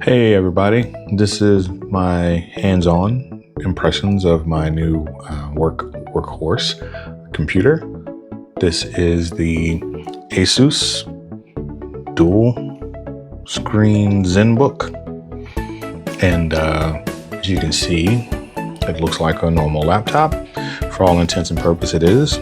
Hey everybody, this is my hands-on impressions of my new workhorse computer. This is the Asus dual screen Zenbook, and as you can see, it looks like a normal laptop. For all intents and purposes, it is.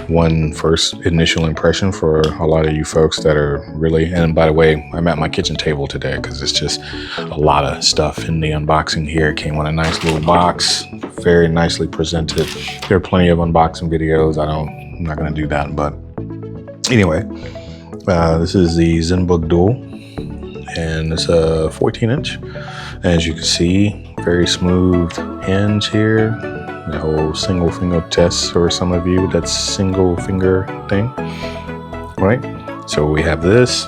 One first initial impression for a lot of you folks that are really, and by the way, I'm at my kitchen table today because it's just a lot of stuff in the unboxing here. It came in a nice little box, very nicely presented. There are plenty of unboxing videos. I'm not going to do that, but anyway, this is the Zenbook Duo, and it's a 14-inch. As you can see, very smooth hinge here. The whole single finger test for some of you, that's single finger thing, right? So we have this,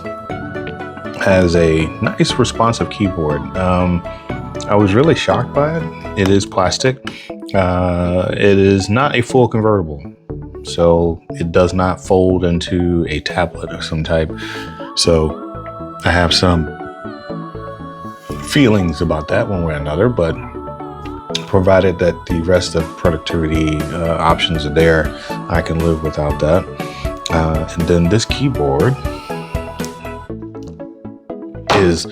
has a nice responsive keyboard. I was really shocked by it. It is plastic. It is not a full convertible, so it does not fold into a tablet of some type. So I have some feelings about that one way or another, but provided that the rest of productivity options are there, I can live without that. And then this keyboard is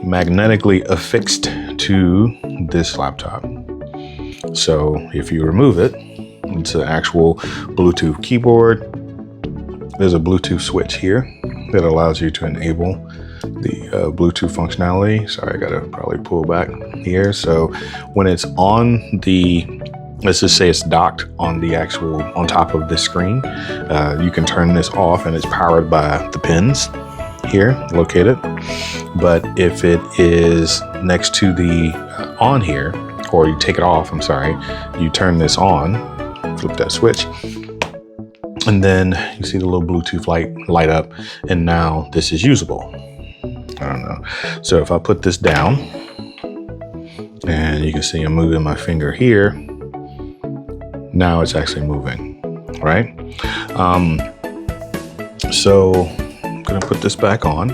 magnetically affixed to this laptop. So if you remove it, it's an actual Bluetooth keyboard. There's a Bluetooth switch here that allows you to enable the Bluetooth functionality. Sorry, I gotta probably pull back here. So when it's on the, let's just say it's docked on the actual, on top of this screen, you can turn this off and it's powered by the pins here located. But if it is next to the on here, or you take it off, I'm sorry, you turn this on, flip that switch, and then you see the little Bluetooth light up, and now this is usable. I don't know. So if I put this down, and you can see I'm moving my finger here, now it's actually moving, right? So I'm gonna put this back on,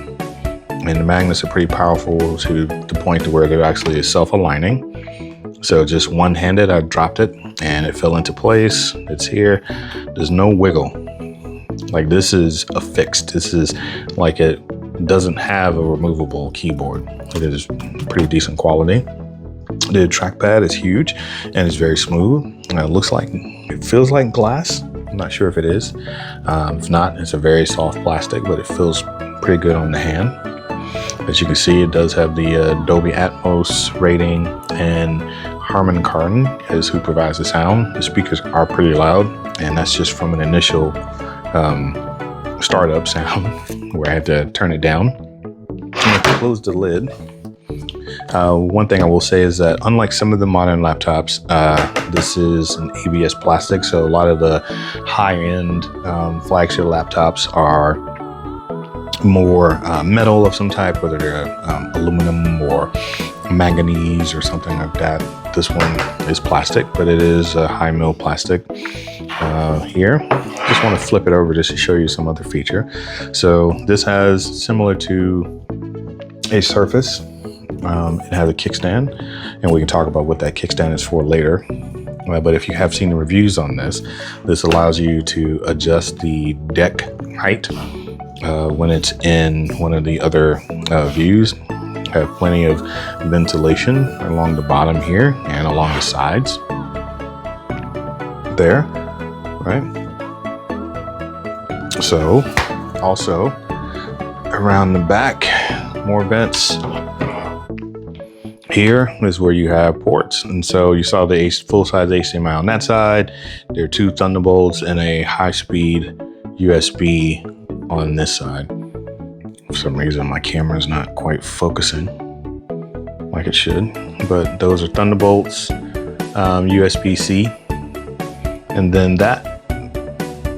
and the magnets are pretty powerful to the point to where they're actually self-aligning. So just one-handed, I dropped it and it fell into place. It's here. There's no wiggle. Like, this is affixed. This is like, it doesn't have a removable keyboard. It is pretty decent quality. The trackpad is huge and it's very smooth. It feels like glass. I'm not sure if it is. If not, it's a very soft plastic, but it feels pretty good on the hand. As you can see, it does have the Dolby Atmos rating, and Harman Kardon is who provides the sound. The speakers are pretty loud, and that's just from an initial startup sound where I had to turn it down. And if I close the lid, one thing I will say is that unlike some of the modern laptops, this is an ABS plastic. So a lot of the high-end flagship laptops are more metal of some type, whether they're aluminum or manganese or something like that. This one is plastic, but it is a high mil plastic here. Just want to flip it over just to show you some other feature. So this has, similar to a Surface, it has a kickstand, and we can talk about what that kickstand is for later. But if you have seen the reviews on this, this allows you to adjust the deck height when it's in one of the other views. Have plenty of ventilation along the bottom here and along the sides there, right? So also around the back, more vents. Here is where you have ports, and so you saw the full-size HDMI on that side. There are two Thunderbolts and a high-speed USB on this side. For some reason, my camera is not quite focusing like it should, but those are Thunderbolts, USB-C, and then that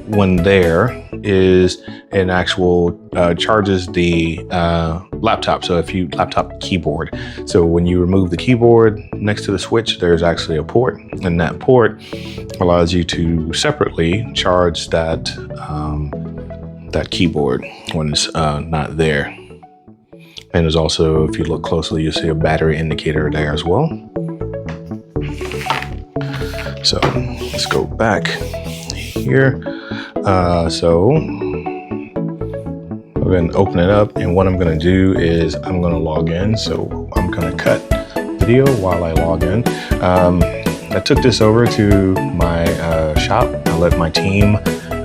one there is an actual charges the laptop. So if you laptop keyboard, so when you remove the keyboard, next to the switch there's actually a port, and that port allows you to separately charge that that keyboard when it's not there. And there's also, if you look closely, you'll see a battery indicator there as well. So let's go back here. So I'm going to open it up, and what I'm going to do is I'm going to log in. So I'm going to cut video while I log in. I took this over to my shop. I let my team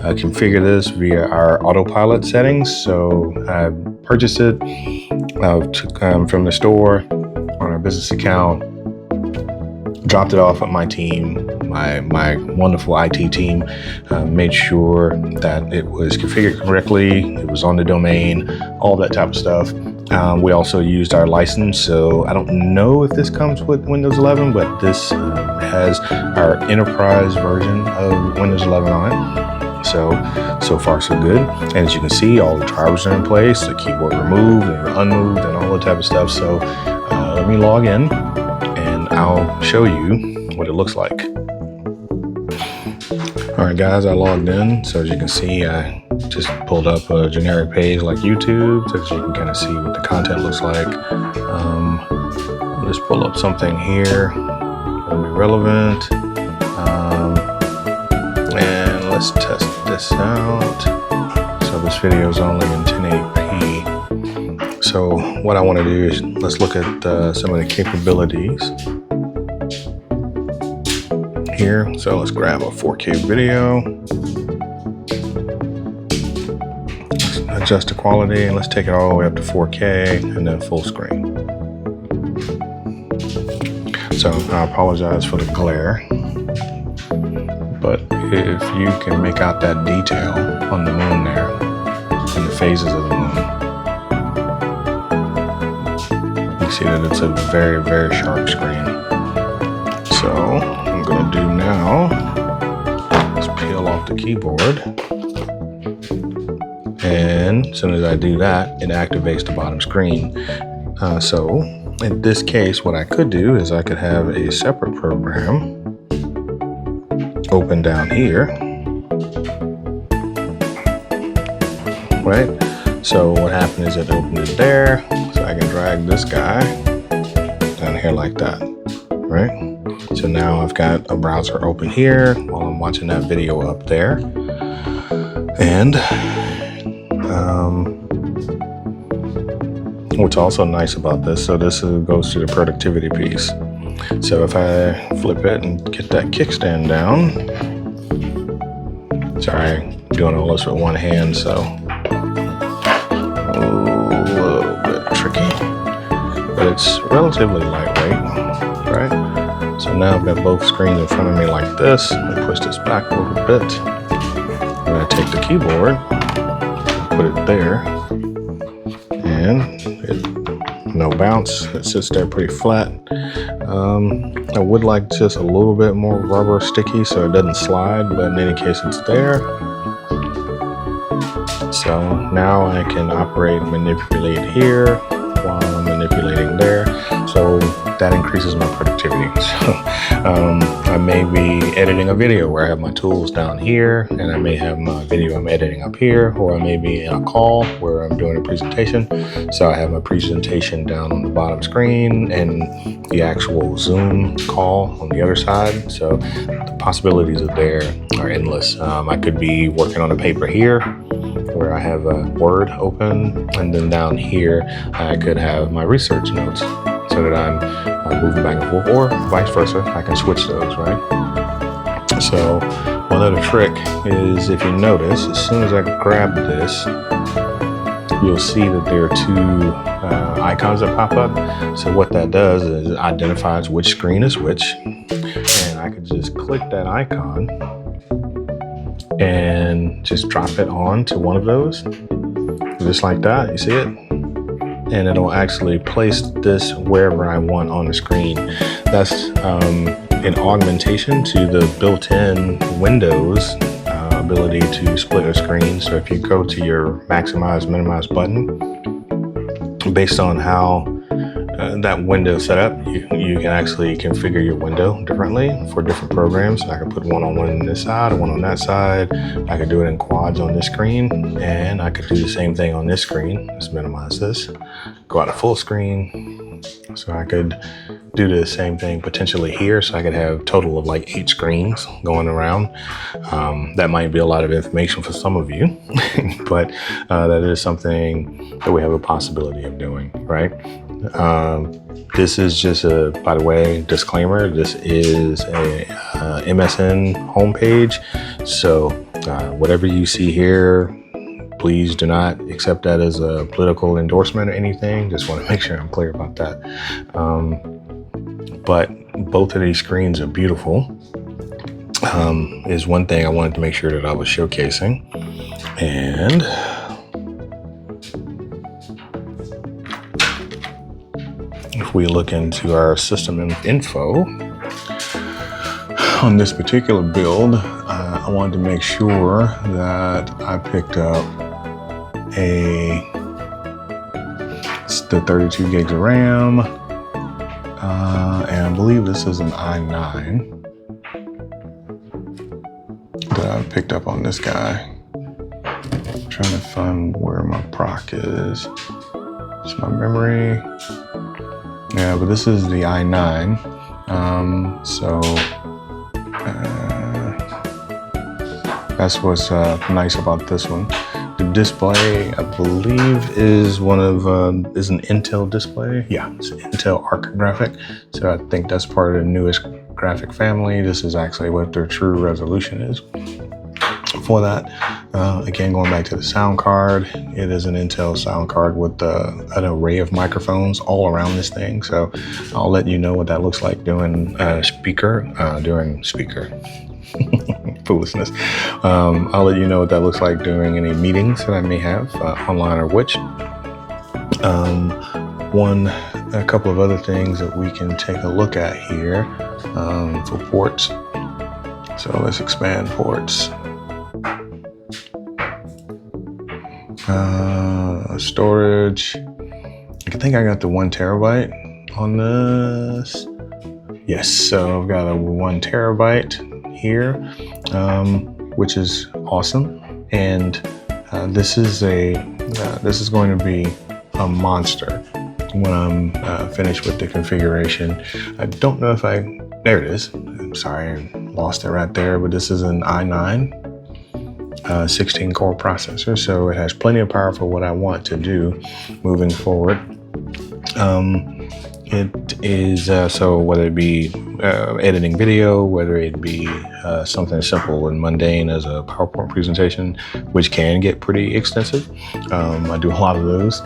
configure this via our autopilot settings. So I purchased it from the store on our business account, dropped it off at my team, my wonderful IT team, made sure that it was configured correctly, it was on the domain, all that type of stuff. We also used our license, so I don't know if this comes with Windows 11, but this has our enterprise version of Windows 11 on it. So far so good. And as you can see, all the drivers are in place, the keyboard removed and unmoved and all that type of stuff. So let me log in and I'll show you what it looks like. All right, guys, I logged in. So as you can see, I just pulled up a generic page like YouTube so that you can kind of see what the content looks like. Let's pull up something here that'll be relevant. And let's test this out. So this video is only in 1080p. So what I want to do is let's look at some of the capabilities here. So let's grab a 4K video, let's adjust the quality, and let's take it all the way up to 4K and then full screen. So I apologize for the glare, but if you can make out that detail on the moon there and the phases of the moon, you see that it's a very, very sharp screen. So what I'm going to do now is peel off the keyboard, and as soon as I do that, it activates the bottom screen. So in this case, what I could do is I could have a separate program open down here, right? So what happened is it opened it there, so I can drag this guy down here like that, right? So now I've got a browser open here while I'm watching that video up there. And what's also nice about this, so this goes to the productivity piece. So if I flip it and get that kickstand down, sorry, I'm doing all this with one hand, so a little bit tricky, but it's relatively lightweight, right? So now I've got both screens in front of me like this. Let me push this back a little bit. I'm gonna take the keyboard, put it there, and no bounce. It sits there pretty flat. I would like just a little bit more rubber sticky so it doesn't slide, but in any case it's there. So now I can operate and manipulate here while I'm manipulating there. So that increases my productivity. So I may be editing a video where I have my tools down here, and I may have my video I'm editing up here, or I may be in a call where I'm doing a presentation. So I have my presentation down on the bottom screen and the actual Zoom call on the other side. So the possibilities of there are endless. I could be working on a paper here where I have a Word open, and then down here I could have my research notes so that I'm moving back and forth, or vice versa. I can switch those, right? So one other trick is, if you notice, as soon as I grab this, you'll see that there are two icons that pop up. So what that does is it identifies which screen is which, and I could just click that icon and just drop it on to one of those, just like that. You see it? And it'll actually place this wherever I want on the screen. That's an augmentation to the built-in Windows ability to split a screen. So if you go to your maximize, minimize button, based on how that window set up, you can actually configure your window differently for different programs. I could put one on this side, one on that side. I could do it in quads on this screen, and I could do the same thing on this screen. Let's minimize this. go out to full screen. So I could do the same thing potentially here. So I could have a total of like 8 screens going around. That might be a lot of information for some of you, but that is something that we have a possibility of doing, right? This is just a, by the way, disclaimer, this is a MSN homepage. So whatever you see here, please do not accept that as a political endorsement or anything. Just want to make sure I'm clear about that. But both of these screens are beautiful. Is one thing I wanted to make sure that I was showcasing. And if we look into our system info on this particular build, I wanted to make sure that I picked up the 32 gigs of RAM, and I believe this is an i9 that I picked up on this guy. I'm trying to find where my proc is. It's my memory. Yeah, but this is the i9. That's what's nice about this one. The display, I believe, is is an Intel display. Yeah, it's an Intel Arc graphic. So I think that's part of the newest graphic family. This is actually what their true resolution is for that. Again, going back to the sound card, it is an Intel sound card with an array of microphones all around this thing. So I'll let you know what that looks like during speaker. Foolishness. I'll let you know what that looks like during any meetings that I may have online or which. A couple of other things that we can take a look at here for ports. So let's expand ports. Storage. I think I got the 1 terabyte on this. Yes, so I've got a 1 terabyte here, which is awesome. And this is going to be a monster when I'm finished with the configuration. I don't know if there it is. I'm sorry, I lost it right there, but this is an i9 16 core processor. So it has plenty of power for what I want to do moving forward. It is, so whether it be editing video, whether it be something as simple and mundane as a PowerPoint presentation, which can get pretty extensive. I do a lot of those,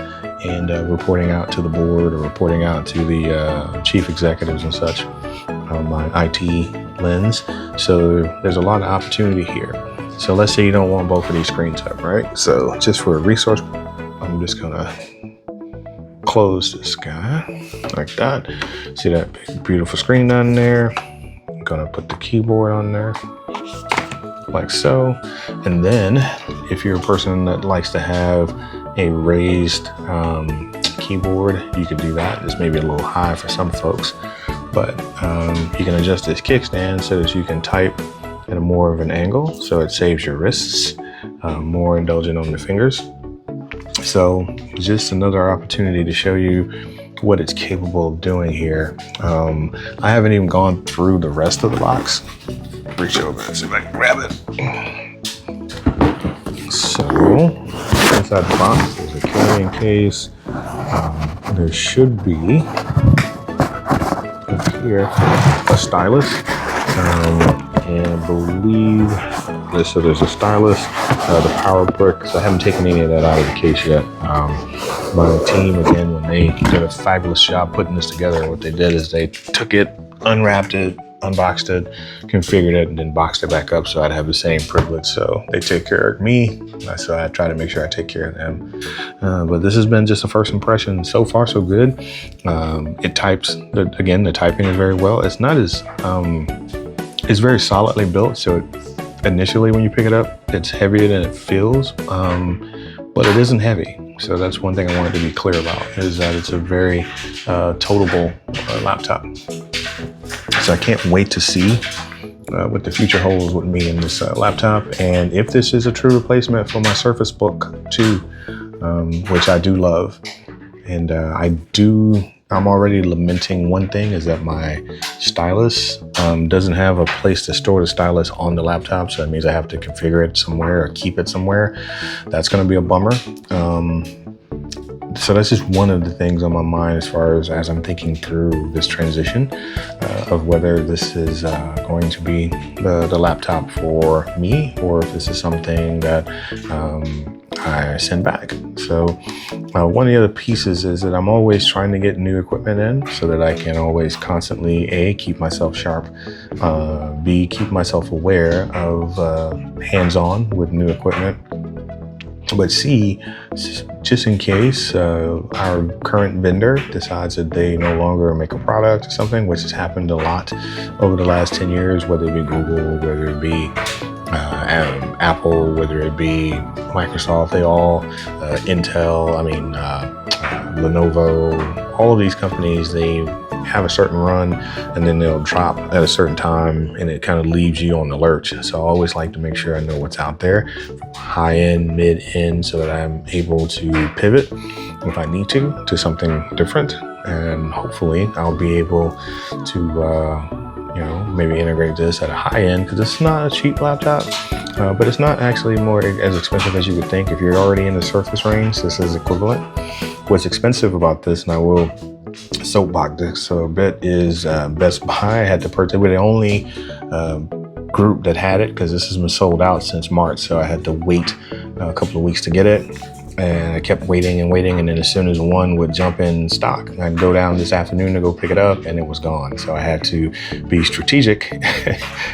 and reporting out to the board or reporting out to the chief executives and such, my IT lens. So there's a lot of opportunity here. So let's say you don't want both of these screens up, right? So just for a resource, I'm just gonna close this guy like that. See that big, beautiful screen down there? I'm gonna put the keyboard on there like so. And then if you're a person that likes to have a raised keyboard, you could do that. It's maybe a little high for some folks, but you can adjust this kickstand so that you can type at a more of an angle, so it saves your wrists, more indulgent on the fingers. So just another opportunity to show you what it's capable of doing here. I haven't even gone through the rest of the box. Reach over and see if I can grab it. So inside the box, there's a carrying case. There should be up here a stylus. And I believe so there's a stylus, the power bricks. I haven't taken any of that out of the case yet. My team, again, when they did a fabulous job putting this together, what they did is they took it, unwrapped it, unboxed it, configured it, and then boxed it back up so I'd have the same privilege. So they take care of me, so I try to make sure I take care of them. But this has been just a first impression. So far, so good. It types, again, the typing is very well. It's not as, it's very solidly built, so initially when you pick it up, it's heavier than it feels, but it isn't heavy. So that's one thing I wanted to be clear about, is that it's a very toteable laptop. So I can't wait to see what the future holds with me in this laptop, and if this is a true replacement for my Surface Book 2, which I do love. And I'm already lamenting one thing, is that my stylus doesn't have a place to store the stylus on the laptop. So that means I have to configure it somewhere or keep it somewhere. That's going to be a bummer. So that's just one of the things on my mind as I'm thinking through this transition of whether this is going to be the laptop for me, or if this is something that I send back. So one of the other pieces is that I'm always trying to get new equipment in so that I can always constantly A, keep myself sharp, B, keep myself aware of hands-on with new equipment, but C, just in case our current vendor decides that they no longer make a product or something, which has happened a lot over the last 10 years, whether it be Google, whether it be Apple, whether it be Microsoft, they all, Intel, Lenovo, all of these companies, they have a certain run and then they'll drop at a certain time, and it kind of leaves you on the lurch. So I always like to make sure I know what's out there, high end, mid end, so that I'm able to pivot if I need to something different. And hopefully I'll be able to maybe integrate this at a high end, because it's not a cheap laptop, but it's not actually as expensive as you would think. If you're already in the Surface range, this is equivalent. What's expensive about this, and I will soapbox this a bit, is Best Buy. I had to purchase. We're the only group that had it, because this has been sold out since March, so I had to wait a couple of weeks to get it. And I kept waiting, and then as soon as one would jump in stock, I'd go down this afternoon to go pick it up, and it was gone. So I had to be strategic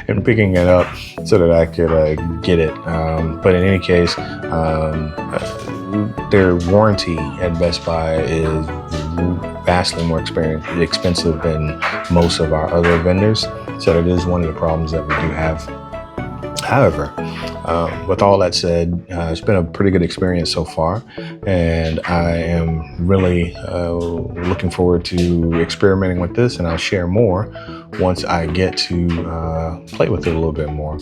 in picking it up so that I could get it. But in any case, their warranty at Best Buy is vastly more expensive than most of our other vendors. So that is one of the problems that we do have. However, with all that said, it's been a pretty good experience so far, and I am really looking forward to experimenting with this, and I'll share more once I get to play with it a little bit more.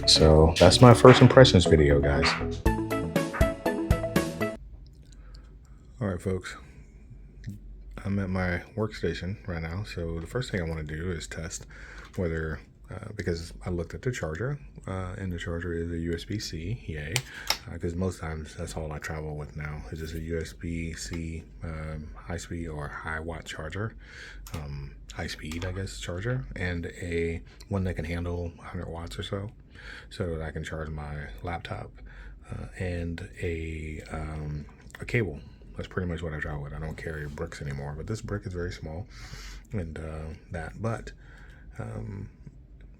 So that's my first impressions video, guys. All right, folks. I'm at my workstation right now, so the first thing I want to do is test whether, because I looked at the charger, and the charger is a USB-C, yay, because most times that's all I travel with now, is just a USB-C high-speed or high-watt charger, high-speed, I guess, charger, and one that can handle 100 watts or so that I can charge my laptop, and a cable. That's pretty much what I travel with. I don't carry bricks anymore, but this brick is very small, and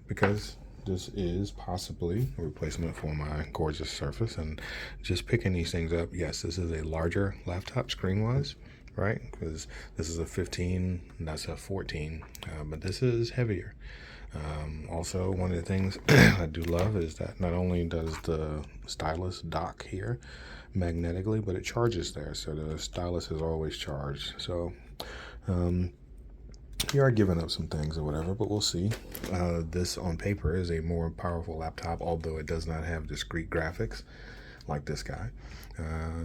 because this is possibly a replacement for my gorgeous Surface, and just picking these things up, yes, this is a larger laptop screen-wise, right? Because this is a 15, and that's a 14, but this is heavier. Also, one of the things I do love is that not only does the stylus dock here magnetically, but it charges there, so the stylus is always charged. So you are giving up some things or whatever, but we'll see. This on paper is a more powerful laptop, although it does not have discrete graphics like this guy.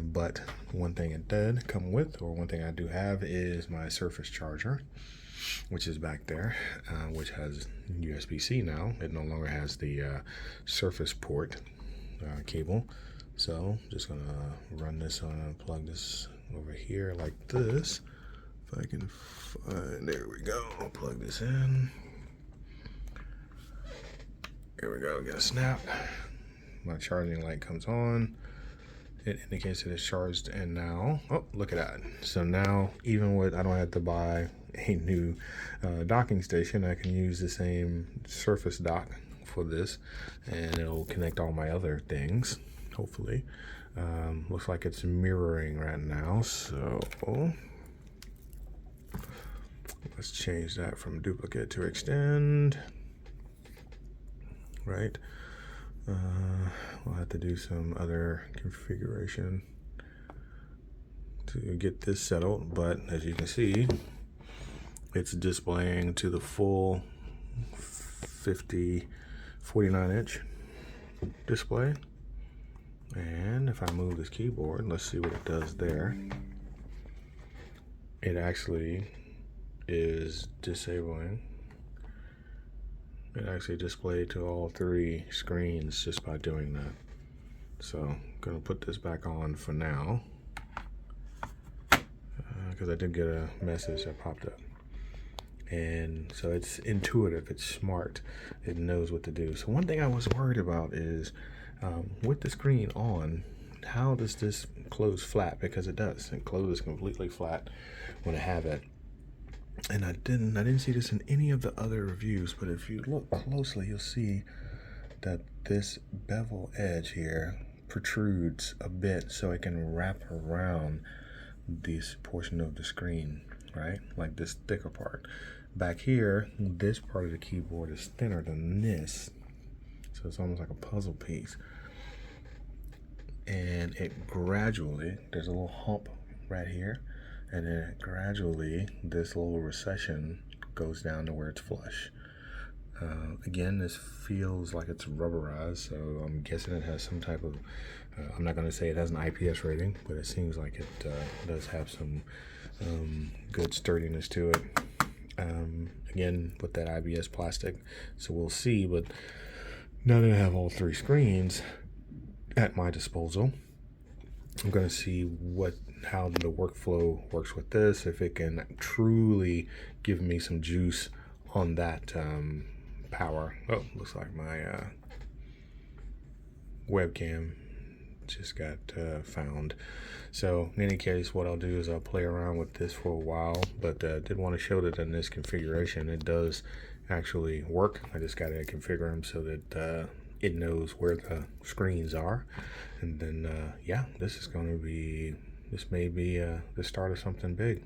But one thing it did come with, or one thing I do have, is my Surface charger, which is back there, which has USB-C now. It no longer has the Surface port cable. So just gonna run this on, plug this over here like this. If I can find, there we go. I'll plug this in. Here we go, get a snap. My charging light comes on. It indicates that it's charged, and now, oh, look at that. So now, even with, I don't have to buy a new docking station, I can use the same Surface dock for this, and it'll connect all my other things, hopefully. Looks like it's mirroring right now, so let's change that from duplicate to extend, right? We'll have to do some other configuration to get this settled, but as you can see, it's displaying to the full 49 inch display. And if I move this keyboard, let's see what it does there. it actually is disabling. It actually displayed to all 3 screens just by doing that. So I'm gonna put this back on for now, because I did get a message that popped up. And so it's intuitive, it's smart, it knows what to do. So one thing I was worried about is with the screen on, how does this close flat? Because it does. It closes completely flat when I have it. And I didn't see this in any of the other reviews, but if you look closely, you'll see that this bevel edge here protrudes a bit so it can wrap around this portion of the screen, right? Like this thicker part. Back here, this part of the keyboard is thinner than this, so it's almost like a puzzle piece. And it gradually, there's a little hump right here, and then gradually this little recession goes down to where it's flush. Again, this feels like it's rubberized, so I'm guessing it has some type of, I'm not going to say it has an IPS rating, but it seems like it does have some good sturdiness to it. Again, with that IBS plastic, so we'll see. But now that I have all 3 screens at my disposal, I'm going to see how the workflow works with this, if it can truly give me some juice on that power. Oh, looks like my webcam just got found. So in any case, what I'll do is I'll play around with this for a while, but did want to show that in this configuration it does actually work. I just got to configure them so that it knows where the screens are, and then yeah, this may be the start of something big.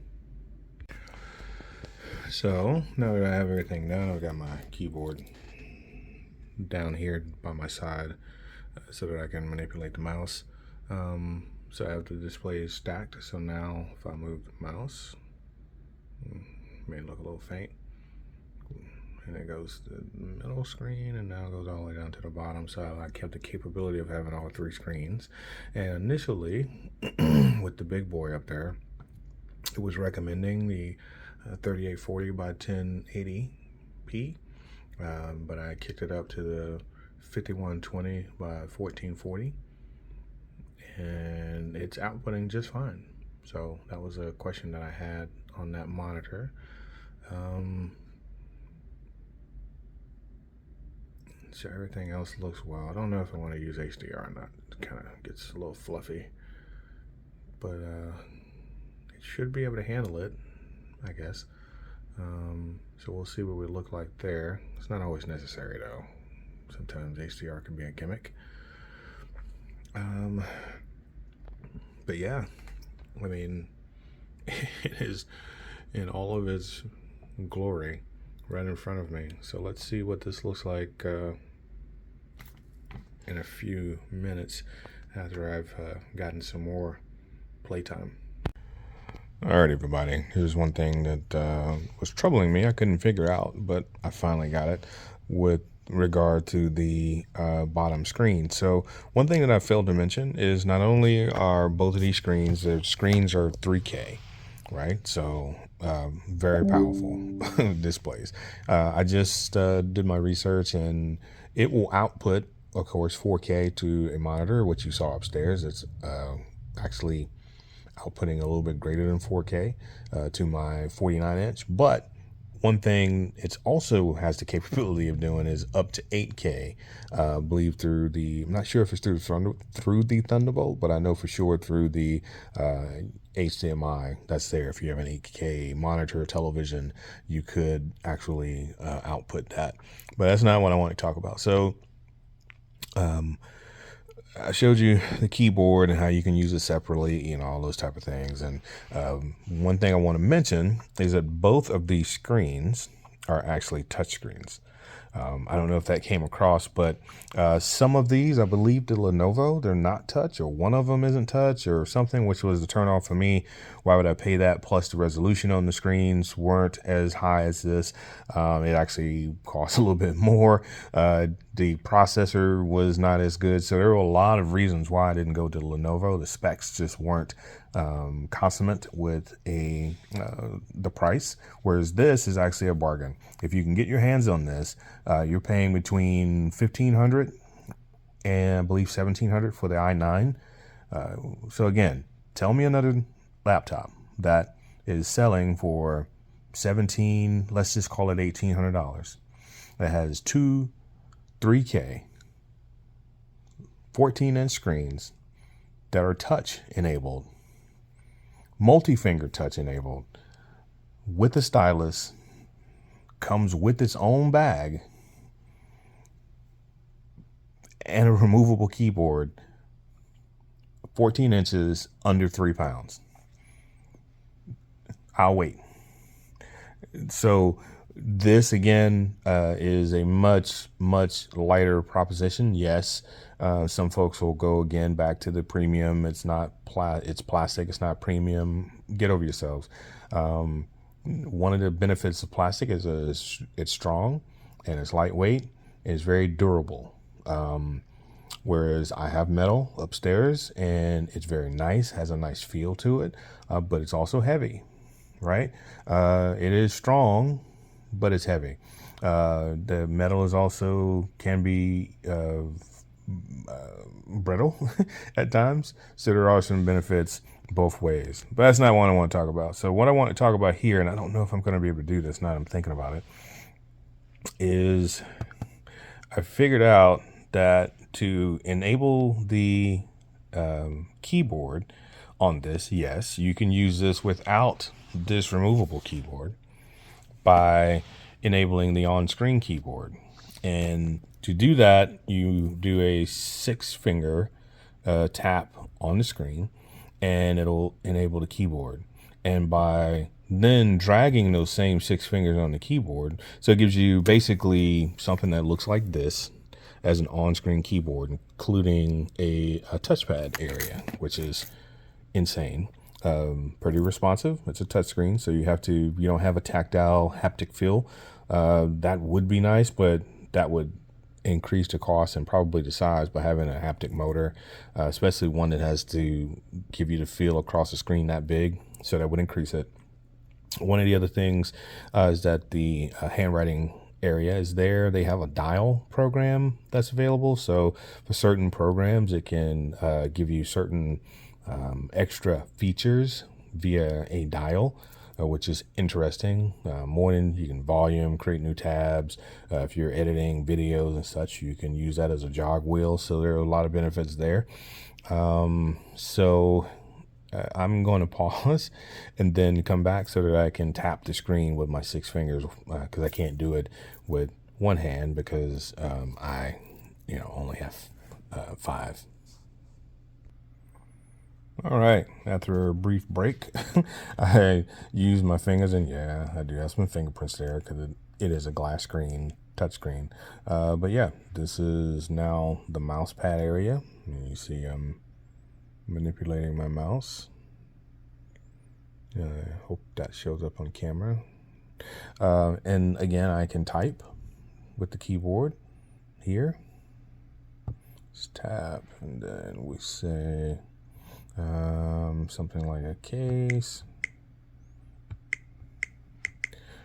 So now that I have everything done, I've got my keyboard down here by my side so that I can manipulate the mouse. So I have the display stacked, so now if I move the mouse, it may look a little faint, and it goes to the middle screen and now it goes all the way down to the bottom. So I kept the capability of having all 3 screens. And initially with the big boy up there, it was recommending the 3840 by 1080p, but I kicked it up to the 5120 by 1440, and it's outputting just fine. So that was a question that I had on that monitor. So everything else looks well. I don't know if I want to use HDR or not. It kind of gets a little fluffy, but it should be able to handle it, I guess. So we'll see what we look like there. It's not always necessary though. Sometimes HDR can be a gimmick. But yeah, I mean, it is in all of its glory right in front of me. So let's see what this looks like in a few minutes after I've gotten some more playtime. Alright everybody, here's one thing that was troubling me. I couldn't figure out, but I finally got it with regard to the bottom screen. So one thing that I failed to mention is not only are both of these screens, their screens are 3K, right? So very powerful displays. I just did my research, and it will output, of course, 4K to a monitor, which you saw upstairs. It's actually outputting a little bit greater than 4K to my 49-inch. But one thing it also has the capability of doing is up to 8K. I believe through the, I'm not sure if it's through the Thunderbolt, but I know for sure through the HDMI that's there. If you have an 8K monitor or television, you could actually output that. But that's not what I want to talk about. So I showed you the keyboard and how you can use it separately, you know, all those type of things. And one thing I want to mention is that both of these screens are actually touch screens. I don't know if that came across, but some of these, I believe the Lenovo, they're not touch, or one of them isn't touch or something, which was the turn off for me. Why would I pay that? Plus the resolution on the screens weren't as high as this. It actually cost a little bit more. The processor was not as good. So there were a lot of reasons why I didn't go to the Lenovo. The specs just weren't consummate with the price, whereas this is actually a bargain. If you can get your hands on this, you're paying between $1,500 and I believe $1,700 for the i9. So again, tell me another laptop that is selling for let's just call it $1,800, that has two 3K 14-inch screens that are touch enabled, multi-finger touch enabled, with a stylus, comes with its own bag, and a removable keyboard, 14 inches, under 3 pounds. I'll wait. So this again is a much lighter proposition. Yes, some folks will go again back to the premium. It's not it's plastic. It's not premium. Get over yourselves. One of the benefits of plastic is it's strong and it's lightweight. It's very durable. Whereas I have metal upstairs and it's very nice, has a nice feel to it, but it's also heavy, right? It is strong, but it's heavy. The metal is also can be brittle at times. So there are some benefits both ways, but that's not what I want to talk about. So what I want to talk about here, and I don't know if I'm going to be able to do this now that I'm thinking about it, is I figured out that to enable the keyboard on this, yes, you can use this without this removable keyboard by enabling the on-screen keyboard. And to do that, you do a 6-finger tap on the screen and it'll enable the keyboard. And by then dragging those same 6 fingers on the keyboard, so it gives you basically something that looks like this as an on-screen keyboard, including a touchpad area, which is insane. Pretty responsive. It's a touchscreen, so you don't have a tactile haptic feel. That would be nice, but that would increase the cost and probably the size by having a haptic motor, especially one that has to give you the feel across the screen that big, so that would increase it. One of the other things is that the handwriting area is there. They have a dial program that's available, so for certain programs it can give you certain extra features via a dial, which is interesting. Morning, you can volume, create new tabs. If you're editing videos and such, you can use that as a jog wheel. So there are a lot of benefits there. So I'm going to pause and then come back so that I can tap the screen with my 6 fingers, because I can't do it with one hand because I only have 5. All right, after a brief break, I use my fingers, and yeah, I do have some fingerprints there because it is a glass screen, touch screen. But yeah, this is now the mouse pad area. And you see I'm manipulating my mouse. I hope that shows up on camera. And again, I can type with the keyboard here. Just tap, and then we say something like a case,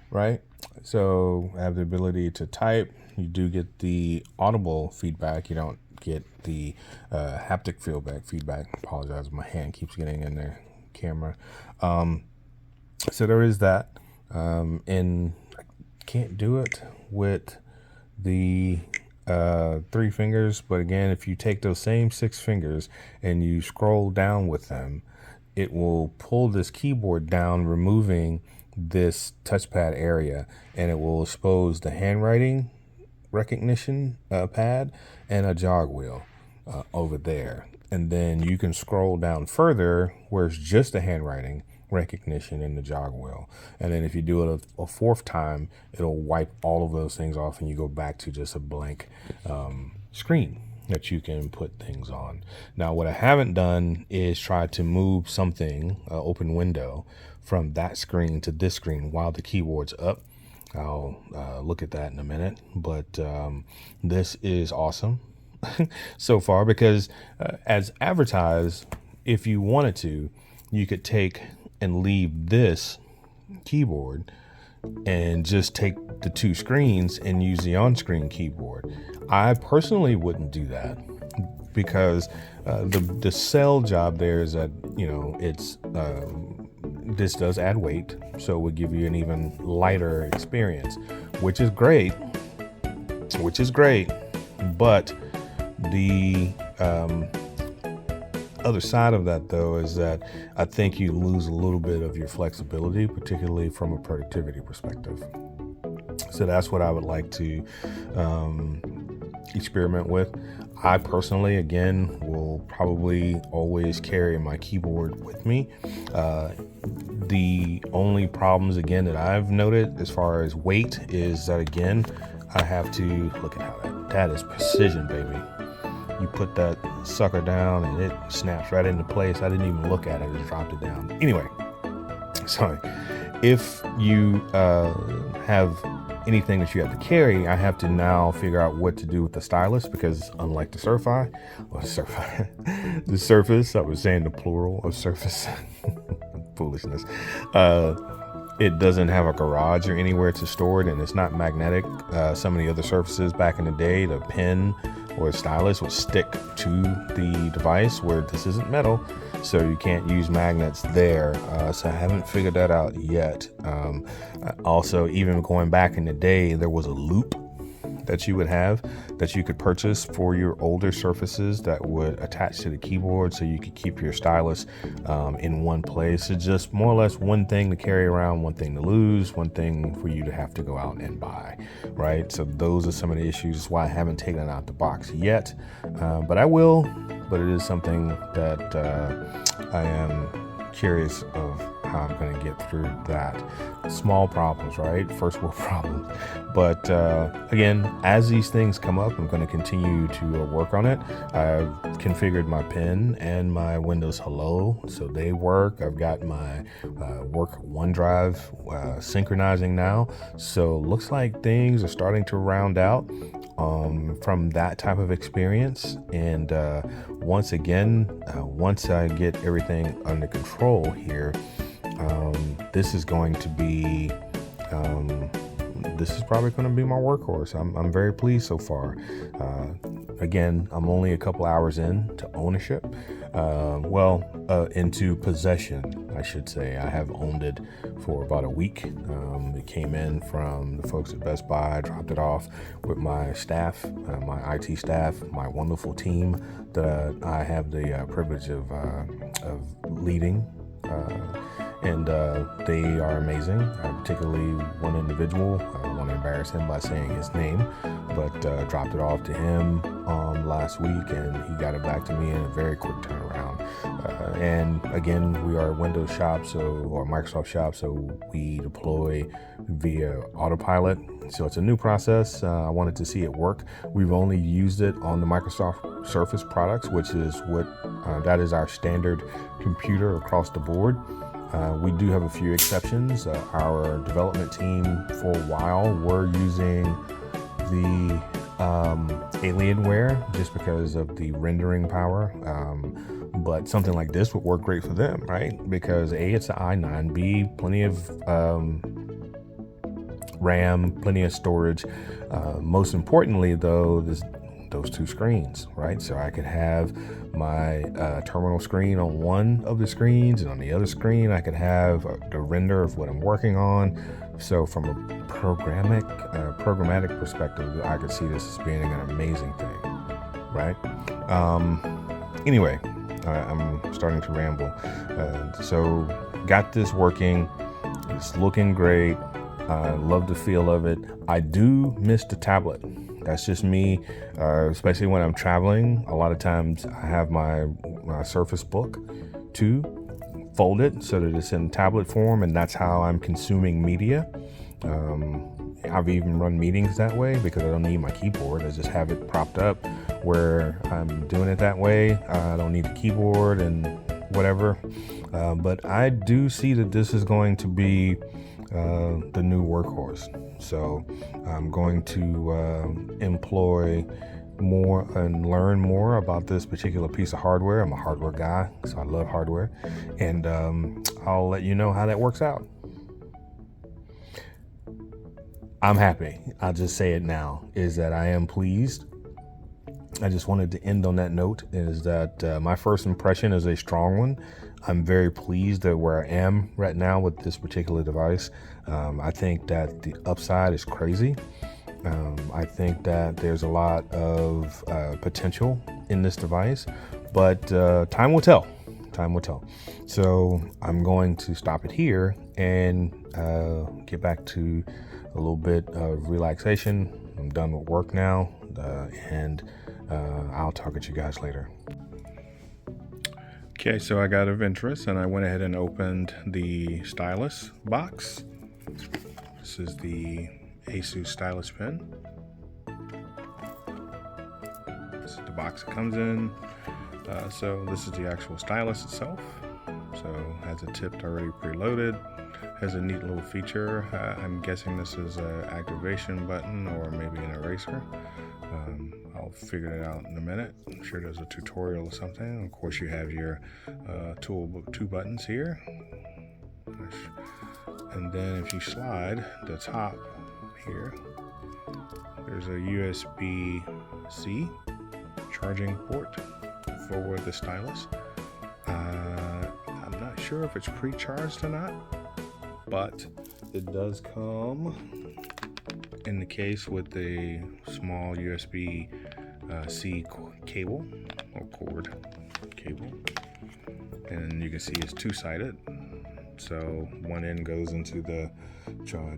right? So I have the ability to type. You do get the audible feedback. You don't get the haptic feedback. I apologize, my hand keeps getting in the camera. So there is that, and I can't do it with the 3 fingers, but again, if you take those same 6 fingers and you scroll down with them, it will pull this keyboard down, removing this touchpad area, and it will expose the handwriting recognition pad and a jog wheel over there. And then you can scroll down further where it's just the handwriting recognition in the jog wheel, and then if you do it a 4th time, it'll wipe all of those things off and you go back to just a blank screen that you can put things on. Now what I haven't done is try to move something, open window, from that screen to this screen while the keyboard's up. I'll look at that in a minute, but this is awesome so far, because as advertised, if you wanted to, you could take and leave this keyboard and just take the two screens and use the on-screen keyboard. I personally wouldn't do that because the sell job there is that, it's this does add weight, so it would give you an even lighter experience, which is great. But the other side of that, though, is that I think you lose a little bit of your flexibility, particularly from a productivity perspective. So that's what I would like to experiment with. I personally, again, will probably always carry my keyboard with me. The only problems, again, that I've noted as far as weight is that, again, I have to look at how that is precision, baby. You put that sucker down and it snaps right into place. I didn't even look at it, I just dropped it down. Anyway, sorry. If you have anything that you have to carry, I have to now figure out what to do with the stylus, because unlike the the Surface, I was saying the plural of Surface, foolishness. It doesn't have a garage or anywhere to store it, and it's not magnetic. Some of the other Surfaces back in the day, the pen or stylus would stick to the device, where this isn't metal, so you can't use magnets there. So I haven't figured that out yet. Also, even going back in the day, there was a loop that you would have that you could purchase for your older Surfaces that would attach to the keyboard, so you could keep your stylus in one place. It's just more or less one thing to carry around, one thing to lose, one thing for you to have to go out and buy, right? So those are some of the issues. That's why I haven't taken it out the box yet, but I will. But it is something that I am curious of how I'm going to get through that. Small problems, right? First world problems. But again, as these things come up, I'm going to continue to work on it. I've configured my pen and my Windows Hello, so they work. I've got my work OneDrive synchronizing now. So looks like things are starting to round out from that type of experience. And once I get everything under control here, this is going to be this is probably going to be my workhorse. I'm very pleased so far. Again, I'm only a couple hours into ownership. Into possession, I should say. I have owned it for about a week. It came in from the folks at Best Buy. I dropped it off with my staff, my IT staff, my wonderful team that I have the privilege of leading. And they are amazing. Particularly one individual. I don't want to embarrass him by saying his name, but dropped it off to him last week, and he got it back to me in a very quick turnaround. And again, we are a Windows shop, or Microsoft shop, so we deploy via autopilot. So it's a new process. I wanted to see it work. We've only used it on the Microsoft Surface products, which is that is our standard computer across the board. We do have a few exceptions. Our development team for a while were using the Alienware just because of the rendering power. But something like this would work great for them, right? Because A, it's an i9, B, plenty of RAM, plenty of storage. Most importantly, though, those two screens, right? So I could have my terminal screen on one of the screens, and on the other screen I could have the render of what I'm working on. So from a programmatic perspective, I could see this as being an amazing thing, right? Anyway, I'm starting to ramble. So got this working. It's looking great. I love the feel of it. I do miss the tablet. That's just me, especially when I'm traveling. A lot of times I have my Surface Book to fold it so that it's in tablet form, and that's how I'm consuming media. I've even run meetings that way because I don't need my keyboard. I just have it propped up where I'm doing it that way. I don't need a keyboard and whatever. But I do see that this is going to be the new workhorse. So I'm going to employ more and learn more about this particular piece of hardware. I'm a hardware guy, so I love hardware, and I'll let you know how that works out. I'm happy. I'll just say it now, is that I am pleased. I just wanted to end on that note, is that my first impression is a strong one. I'm very pleased at where I am right now with this particular device. I think that the upside is crazy. I think that there's a lot of potential in this device, but time will tell. Time will tell. So I'm going to stop it here and get back to a little bit of relaxation. I'm done with work now, and I'll talk at you guys later. Okay, so I got Aventurous and I went ahead and opened the stylus box. This is the Asus stylus pen. This is the box it comes in. So this is the actual stylus itself. So has a tip already preloaded. Has a neat little feature. I'm guessing this is an activation button or maybe an eraser. I'll figure it out in a minute. I'm sure there's a tutorial or something. Of course, you have your two buttons here. And then if you slide the top here, there's a USB-C charging port for the stylus. I'm not sure if it's pre-charged or not, but it does come in the case with a small USB-C cable or cord cable, and you can see it's two-sided. So one end goes into the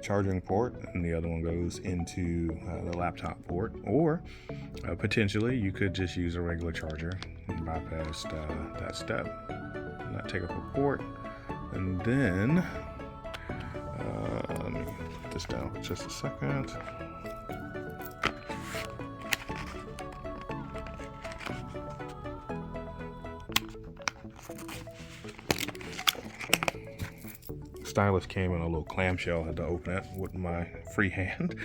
charging port and the other one goes into the laptop port, or potentially you could just use a regular charger and bypass that step, not take up a port. And then let me put this down for just a second. Stylus came in a little clamshell. I had to open it with my free hand,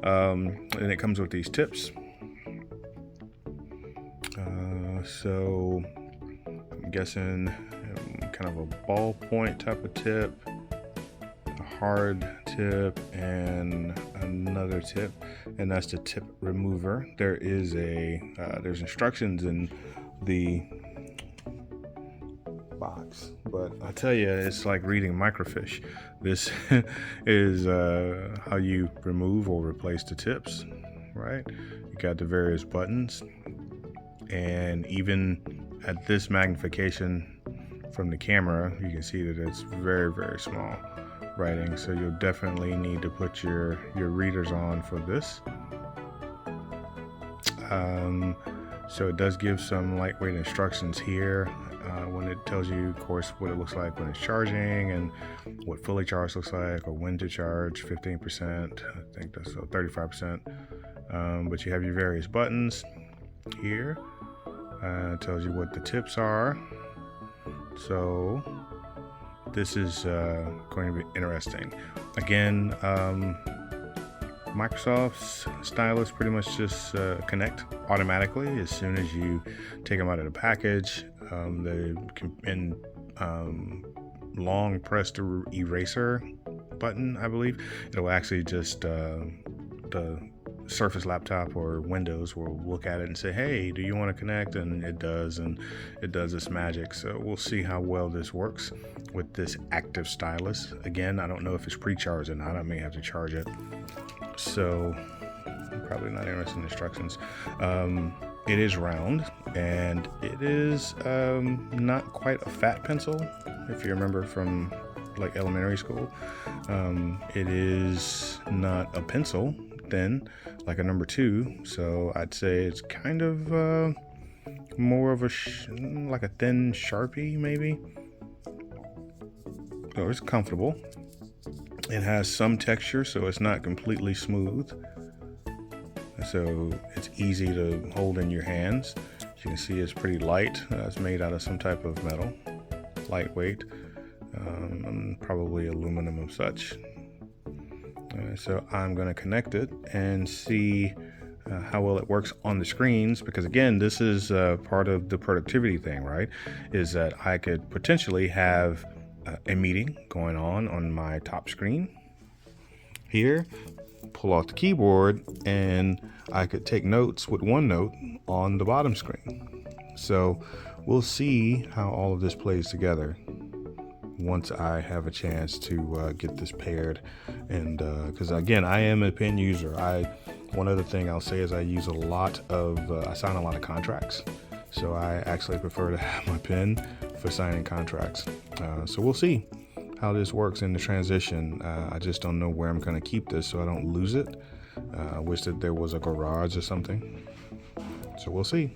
and it comes with these tips. So I'm guessing kind of a ballpoint type of tip, a hard tip, and another tip, and that's the tip remover. There is there's instructions in the box, but I tell you, it's like reading microfiche. This is how you remove or replace the tips, right? You got the various buttons, and even at this magnification from the camera, you can see that it's very, very small writing, so you'll definitely need to put your readers on for this. So it does give some lightweight instructions here when it tells you, of course, what it looks like when it's charging and what fully charged looks like, or when to charge 15%, I think that's 35%. But you have your various buttons here. It tells you what the tips are. So this is going to be interesting. Again, Microsoft's stylus pretty much just connect automatically as soon as you take them out of the package. Long press the eraser button, I believe, it'll actually just the Surface laptop or Windows will look at it and say, hey, do you want to connect? And it does its magic. So we'll see how well this works with this active stylus. Again, I don't know if it's pre-charged or not. I may have to charge it. So I'm probably not interested in instructions. It is round, and it is not quite a fat pencil, if you remember from like elementary school. It is not a pencil thin like a number 2, so I'd say it's kind of more of a like a thin Sharpie maybe. So it's comfortable. It has some texture, so it's not completely smooth, so it's easy to hold in your hands. As you can see, it's pretty light. It's made out of some type of metal, lightweight, probably aluminum of such. So I'm going to connect it and see how well it works on the screens, because again, this is part of the productivity thing, right? Is that I could potentially have a meeting going on my top screen here, pull off the keyboard, and I could take notes with OneNote on the bottom screen. So we'll see how all of this plays together once I have a chance to get this paired. And because again, I am a pen user. One other thing I'll say is I use I sign a lot of contracts. So I actually prefer to have my pen for signing contracts. So we'll see how this works in the transition. I just don't know where I'm going to keep this so I don't lose it. I wish that there was a garage or something. So we'll see.